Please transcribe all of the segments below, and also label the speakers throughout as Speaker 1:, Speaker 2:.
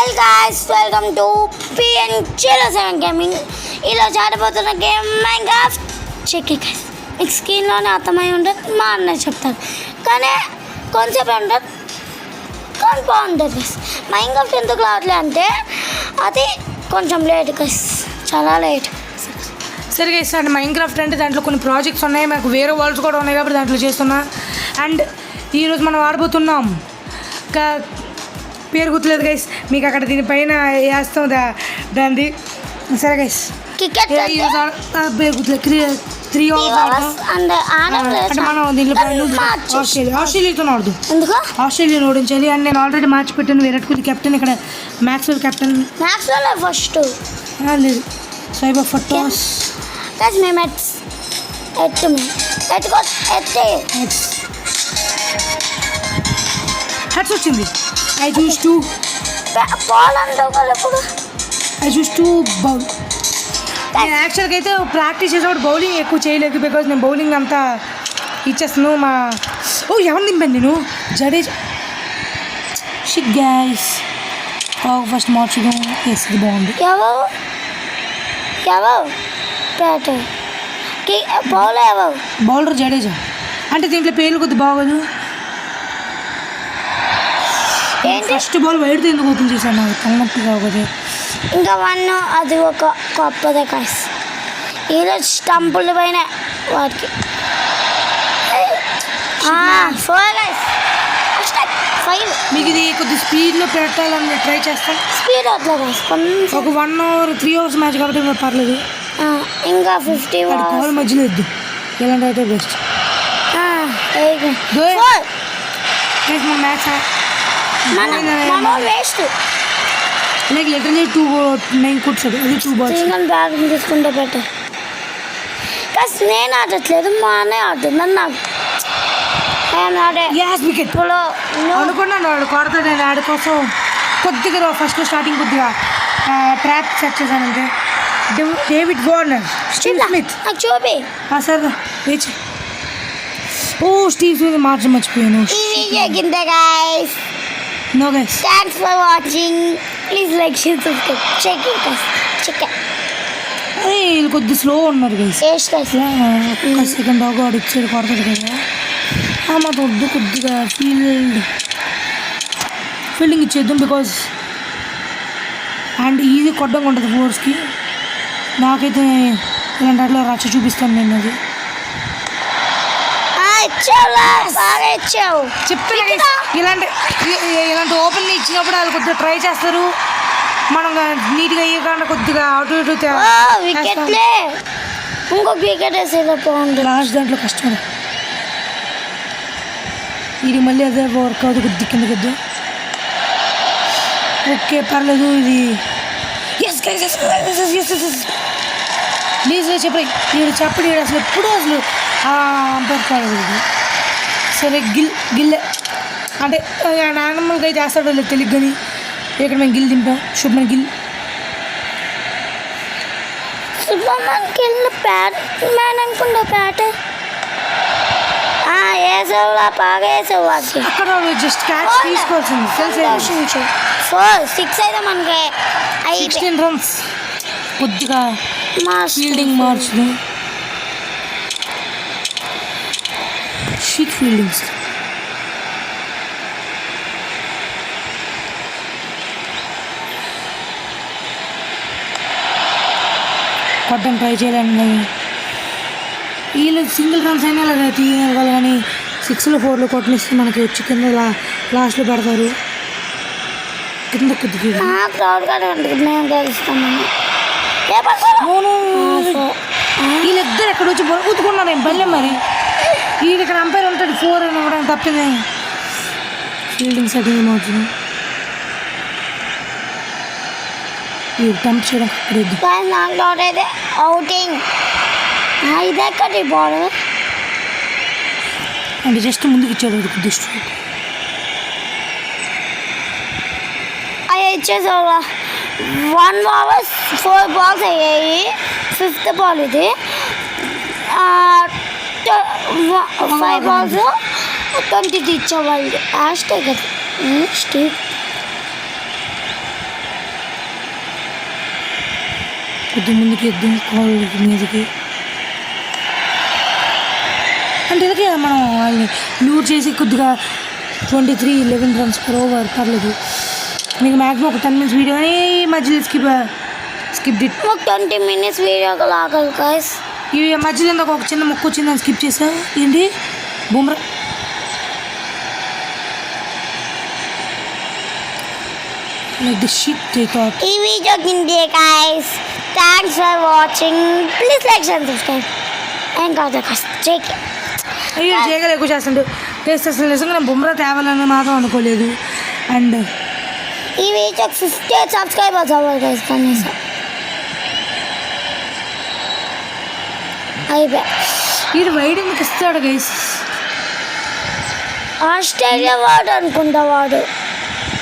Speaker 1: Hello guys, welcome to PN07 gaming. ఈరోజు ఆడబోతున్న game Minecraft. Check guys, మీకు స్క్రీన్లోనే అర్థమై ఉంటుంది, మా అన్నయ్య చెప్తారు. కానీ కొంచెం ఉంటుంది, కానీ బాగుంటుంది గైస్. మైన్క్రాఫ్ట్ ఎందుకు రావట్లే అంటే అది కొంచెం లేట్ గైస్, చాలా లేట్.
Speaker 2: సరే గైస్, అంటే మైన్క్రాఫ్ట్ అంటే దాంట్లో కొన్ని ప్రాజెక్ట్స్ ఉన్నాయి, మాకు వేరే వరల్డ్స్ కూడా ఉన్నాయి కాబట్టి దాంట్లో చేస్తున్నా. అండ్ ఈరోజు మనం ఆడబోతున్నాం పేరు గుర్తులేదు గైస్, మీకు అక్కడ దీనిపైన వేస్తాం దాన్ని. సరే గైస్, పేరు గుర్తులేదు. 3 hours అంటే మనం దీంట్లో ఆస్ట్రేలియాతో ఆడదు, ఆస్ట్రేలియా ఓడించాలి. అండ్ నేను ఆల్రెడీ మ్యాచ్ పెట్టాను. విరాట్ కోహ్లీ కెప్టెన్, ఇక్కడ మ్యాక్స్వెల్ కెప్టెన్.
Speaker 1: ఫస్ట్
Speaker 2: లేదు, సైబర్ ఫోటోస్
Speaker 1: మేము
Speaker 2: హెడ్స్ వచ్చింది. I choose to bowl. నేను యాక్చువల్గా అయితే ప్రాక్టీస్ చేసేవాడు బౌలింగ్ ఎక్కువ చేయలేదు, బికాజ్ నేను బౌలింగ్ అంతా ఇచ్చేస్తాను. ఎవరు నింపాను నేను? జడేజా. షిట్ గైస్, ఫస్ట్ మార్చుగా వేసింది బాగుంది. బౌలర్ జడేజా. అంటే దీంట్లో పేర్లు కొద్ది బాగోదు. ఫస్ట్ బాల్ వైడ్తో ఎందుకు ఓపెన్ చేశాను, నాకు తలనొప్పి కాకపోతే.
Speaker 1: ఇంకా అది ఒక గొప్పదే కాస్. ఈరోజు స్టంపుల పైన వాటికి
Speaker 2: మీకు ఇది కొద్ది స్పీడ్లో పెట్టాలని ట్రై చేస్తాను.
Speaker 1: స్పీడ్ అవుతుంది
Speaker 2: ఒక 1 hour 3 hours మ్యాచ్ కాబట్టి పర్లేదు.
Speaker 1: ఇంకా 50
Speaker 2: కాల్ మధ్యలో వద్దు, ఇలాంటి అయితే బెస్ట్. మన మ్యాచ్
Speaker 1: వేస్ట్
Speaker 2: లైక్ లిటరలీ 2 కూర్చోదు, అది 2 balls.
Speaker 1: బ్యాగ్ తీసుకుంటే బెటర్. కాస్త నేను ఆడట్లేదు, మా అన్నయ్య ఆడుతుంది. నాకు
Speaker 2: వికెట్ అనుకున్నాను వాడు కొడతాడు. నేను ఆడి కోసం కొద్దిగా ఫస్ట్లో స్టార్టింగ్ కొద్దిగా ట్రాప్ సెట్ చేశానంటే. David Warner, Steve Smith.
Speaker 1: చూపి
Speaker 2: సార్ వేచి. స్టీవ్ స్మిత్ మర్చిపోయాను. No guys.
Speaker 1: Thanks for watching. Please like, share, subscribe. Check it guys. Check it.
Speaker 2: వీళ్ళు కొద్ది స్లో ఉన్నారు గైస్. ఒక సెకండ్ దాకా వాడు ఇచ్చేది కొడతాడు కదా. మాకు వద్దు, కొద్దిగా ఫీల్డింగ్ ఇచ్చేద్దాం. బికాజ్ అండ్ ఈజీ కొట్టడం ఉంటుంది ఫోర్స్కి. నాకైతే ఇలాంటి అట్లా రచ్చ చూపిస్తాను నేను. అది చెప్తున్నా, ఇలాంటి ఓపెన్ ఇచ్చినప్పుడు వాళ్ళు కొద్దిగా ట్రై చేస్తారు. మనం నీట్గా ఇవ్వకుండా కొద్దిగా అటు ఇటు
Speaker 1: ఇంకొక వికెట్ వేసేది బాగుంది.
Speaker 2: లాస్ట్ దాంట్లో కష్టం. ఇది మళ్ళీ అదే వర్క్ అవుతుంది. కొద్ది కింద కొద్ది ఓకే పర్లేదు. ఇది ప్లీజ్ చెప్పండి. వీడు చెప్పండి, వీడు అసలు ఎప్పుడు అసలు అంపైర్ కాలేదు. సరే గిల్లే అంటే నార్మల్గా అయితే చేస్తాడో లేదు తెలియదు. కానీ ఇక్కడ మేము గిల్ దింపాం. శుభ్మన్ గిల్
Speaker 1: అనుకుంటా. బ్యాట్ బాగా వేసావు.
Speaker 2: అక్కడ జస్ట్ క్యాచ్ తీసుకోవాల్సింది.
Speaker 1: 6 అయితే మనకి
Speaker 2: 16 runs. కొద్దిగా ఫీల్డింగ్ మార్చుది. Sheet fieldings. కొట్టడం ట్రై చేయాలని వీళ్ళు సింగిల్ రన్స్ అయినా ఇలా తీయగలగాలి. కానీ 6లో 4లో కొట్టనిస్తే మనకి వచ్చి కింద లాస్ట్లో పెడతారు. కింద కొద్దిగా వీళ్ళిద్దరు ఎక్కడ వచ్చి బొరుకుతుకున్నారు ఏం పల్లె. మరి వీళ్ళు ఇక్కడ అంపైర్ ఉంటాడు. 4 అని కూడా తప్పింది. ఫీల్డింగ్ సెటింగ్ అవుతుంది. టంప్ చేయడం
Speaker 1: అవుటింగ్ ఇదెక్కడి బాల్
Speaker 2: అంటే జస్ట్ ముందుకు ఇచ్చాడు. దృష్టి
Speaker 1: అవి ఇచ్చేసా 1 over 4 balls అయ్యాయి. 5th ball ఇది. 5 balls 20 ఇచ్చేవాళ్ళు. హ్యాష్ ట్యాగ్ అది స్టీవ్
Speaker 2: కొద్ది ముందుకి ఎద్దాం కాల్ మీదకి అంటే ఇలాగే మనం వాళ్ళని లూట్ చేసి కొద్దిగా 23-11 రన్స్ per over పర్లేదు. మీకు మ్యాక్సిమం ఒక 10 minutes వీడియో అని మధ్యలో స్కిప్ డిట్
Speaker 1: ఒక 20 minutes వీడియో లాగాలి గైస్.
Speaker 2: ఇవి మధ్యలో ఒక చిన్న మొక్క వచ్చిందని స్కిప్ చేసా. ఏంటి Bumrah like the shit they thought.
Speaker 1: ఈ వీడియో కిందే guys. Thanks for watching. Please like and subscribe. ఏం కాదు గైస్ చెక్.
Speaker 2: అయ్యో చేయగల ఎక్కువ చేస్తుండు టేస్ట్ అసలు నిజంగా నేను బుమ్రా తేవాలని మాత్రం అనుకోలేదు. అండ్
Speaker 1: ఈ వీడియో 50 సబ్స్క్రైబర్స్ అవ్వాలి గైస్ కనీసం. అయిపోయి
Speaker 2: వీడు వైడ్ ఎందుకు ఇస్తాడు గైస్?
Speaker 1: ఆస్ట్రేలియా వాడు అనుకుంటా వాడు.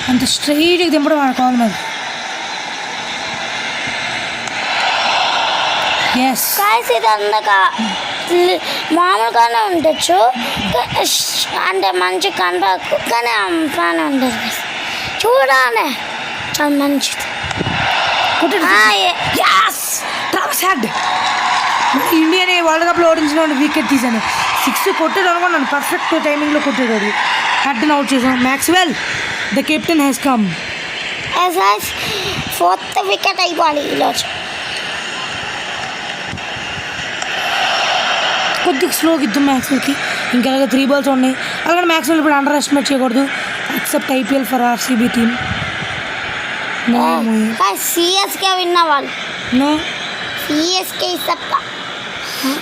Speaker 2: అంత స్ట్రైట్గా దింపడం వాడు కావాలి మరి. ఎస్
Speaker 1: కాయస్ ఇది అందక మామూలుగానే ఉండొచ్చు అంటే మంచి కనరాకు కానీ బాగానే ఉంటుంది చూడాలి చాలా మంచిది.
Speaker 2: ఇండియాని వరల్డ్ కప్లో ఓడించిన వికెట్ తీసాను. 6 కొట్టాడు అనుకున్నాను. పర్ఫెక్ట్ టైమింగ్లో కొట్టాడు. అది హెడ్ని అవుట్ చేసాం. Maxwell the captain has come.
Speaker 1: 4th wicket అయిపోవాలి ఈరోజు.
Speaker 2: కొద్దిగా స్లోగా ఇద్దాం మ్యాక్స్వెల్కి. ఇంకా 3 balls ఉన్నాయి. అలాగే మ్యాక్స్వెల్ ఇప్పుడు అండర్ ఎస్టిమేట్ చేయకూడదు. Except IPL for RCB team.
Speaker 1: CSK విన్న వాళ్ళు
Speaker 2: నో
Speaker 1: సిఎస్కే ఇస్తా.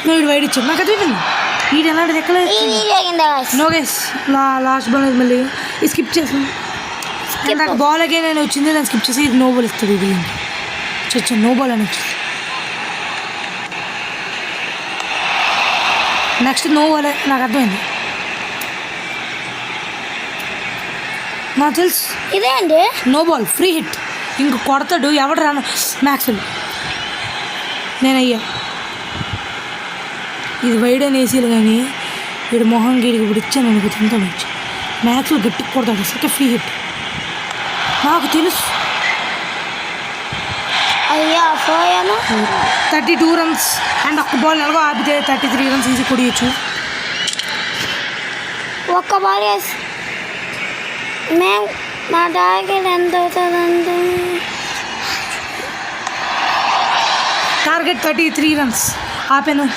Speaker 2: వీడు వైడ్ ఇచ్చాడు నాకు. అది వీడు ఎలాంటిది ఎక్కడ నో గైస్. లాస్ట్ బాల్ మళ్ళీ స్కిప్ చేసాను. నాకు బాల్ అగే నేను వచ్చింది దాన్ని స్కిప్ చేసి ఇది నో బాల్ ఇస్తుంది. ఇది చచ్చా నో బాల్ అని వచ్చింది. నెక్స్ట్ నో బాల్ నాకు అర్థమైంది. నాకు తెలుసు
Speaker 1: ఇదే అండి
Speaker 2: నో బాల్ ఫ్రీ హిట్. ఇంక కొడతాడు ఎవడు రాను మ్యాక్స్వెల్. నేనయ్యా ఇది వైడ్ అని వేసేయాలి కానీ వీడు మొహం గీడికి ఇప్పుడు ఇచ్చాను అనుకో తింటాను వచ్చి మ్యాక్స్వెల్ గట్టికి కొడతాడు. అసలు ఫ్రీ హిట్ నాకు తెలుసు.
Speaker 1: అయ్యా పోయాను.
Speaker 2: 32 runs అండ్ ఒక్క బాల్ ఎలాగో ఆపితే 33 runs ఈజీ కొడియచ్చు.
Speaker 1: ఒక్క బాల్ వేసి మేము మా టార్గెట్ ఎంత అవుతుందంటే
Speaker 2: టార్గెట్ 33 runs ఆపాను.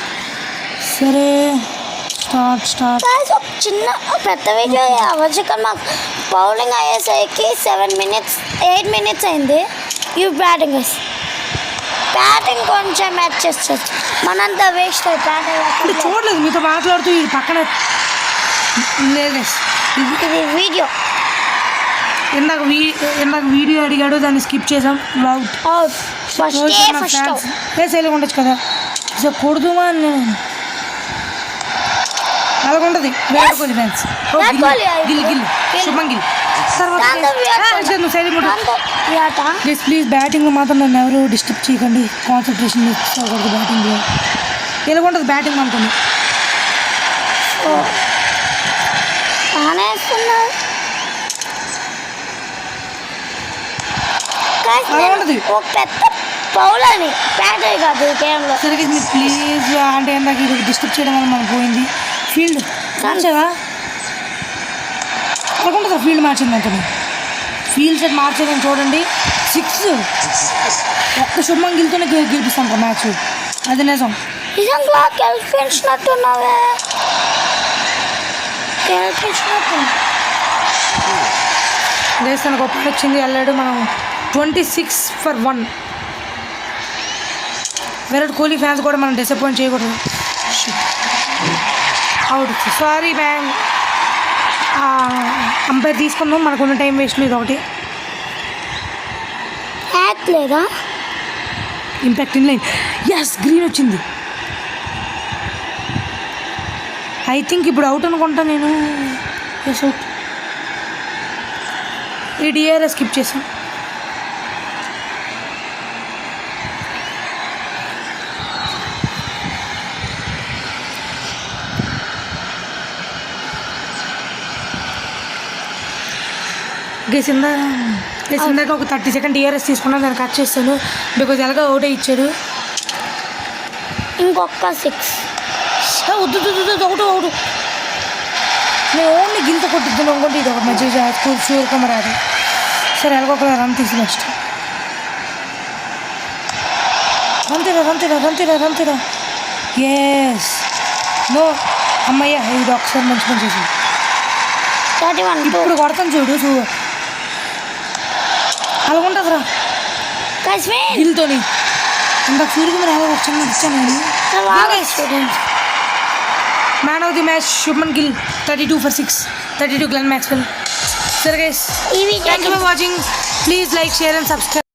Speaker 2: సరే స్టార్ట్
Speaker 1: చిన్న పెద్ద వీడియో అవ్వచ్చు కానీ మాకు బౌలింగ్ అయ్యేసరికి 8 minutes అయింది. యూ బ్యాటింగ్ కొంచెం అడ్జస్ట్ చేస్తాం. మనంతా వేస్ట్ అయిపోయి
Speaker 2: చూడలేదు మీతో మాట్లాడుతూ ఇది పక్కన లేదు.
Speaker 1: ఇది వీడియో
Speaker 2: ఇందాక వీడియో అడిగాడు దాన్ని స్కిప్ చేసాం. సైలెంట్ ఉండొచ్చు కదా సో కొడుదుమా అని నేను అలాగ ఉంటుంది. విరాట్ కోహ్లీ ఫ్యాన్స్ గిల్ శుభం గిల్ ప్లీజ్ బ్యాటింగ్లో మాత్రం నన్ను ఎవరు డిస్టర్బ్ చేయకండి. కాన్సన్ట్రేషన్ తీసుకోకూడదు బ్యాటింగ్లో. ఎలా ఉంటుంది బ్యాటింగ్ అనుకోండి.
Speaker 1: పెద్ద బౌలర్ బ్యాటర్ కాదు గేమ్లో.
Speaker 2: సరే మీరు ప్లీజ్ అంటే నాకు ఇది డిస్టర్బ్ చేయడం వల్ల మనకు పోయింది. ఫీల్డ్ మార్చదా అనుకుంటుందా? ఫీల్డ్ మార్చింది అంటే ఫీల్డ్ సెట్ మార్చేదని చూడండి. 6 ఒక్క శుభం గిల్తోనే గెలిపిస్తాం మ్యాచ్. అది నిజం.
Speaker 1: నిజంగా గెలిపించినట్టున్నావే.
Speaker 2: దేశానికి ఒక పని వచ్చింది. వెళ్ళాడు మనం 26 for 1. విరాట్ కోహ్లీ ఫ్యాన్స్ కూడా మనం డిసప్పాయింట్ చేయకూడదు. Out sorry ma'am. అంపైర్ తీసుకుందాం. మనకున్న టైం వేస్ట్ లేదు. ఒకటి
Speaker 1: లేదా
Speaker 2: impact in line. Yes green వచ్చింది. ఐ థింక్ ఇప్పుడు అవుట్ అనుకుంటా నేను. Yes out. ఈ డిఆర్ఎస్ స్కిప్ చేసాం. ఇందాక ఒక 30 seconds డిఆర్ఎస్ తీసుకున్నాను. దాన్ని కట్ చేస్తాను బికాజ్ ఎలాగో అవుటే ఇచ్చాడు.
Speaker 1: ఇంకొక 6.
Speaker 2: వద్దు ఒకటి నేను ఓన్లీ గిల్తో కొట్టిద్దాను అనుకుంటే ఇది ఒక మంచిగా చూరుకోమ రాదు. సరే ఎలాగొకలా రన్ తీసి నెక్స్ట్ రంతిరా ఎస్ నో అమ్మయ్య ఇది ఒకసారి మంచి పని చేసి
Speaker 1: 31.
Speaker 2: ఇప్పుడు కొడతాను చూడు అలా ఉంటుందిరా గిల్తోని అంత చూరుకుని రాదు ఒక చిన్న ఇచ్చాను man of the match Shubman Gill 32 for 6, 32 Glenn Maxwell. సరే guys thank you for watching. Please like share and subscribe.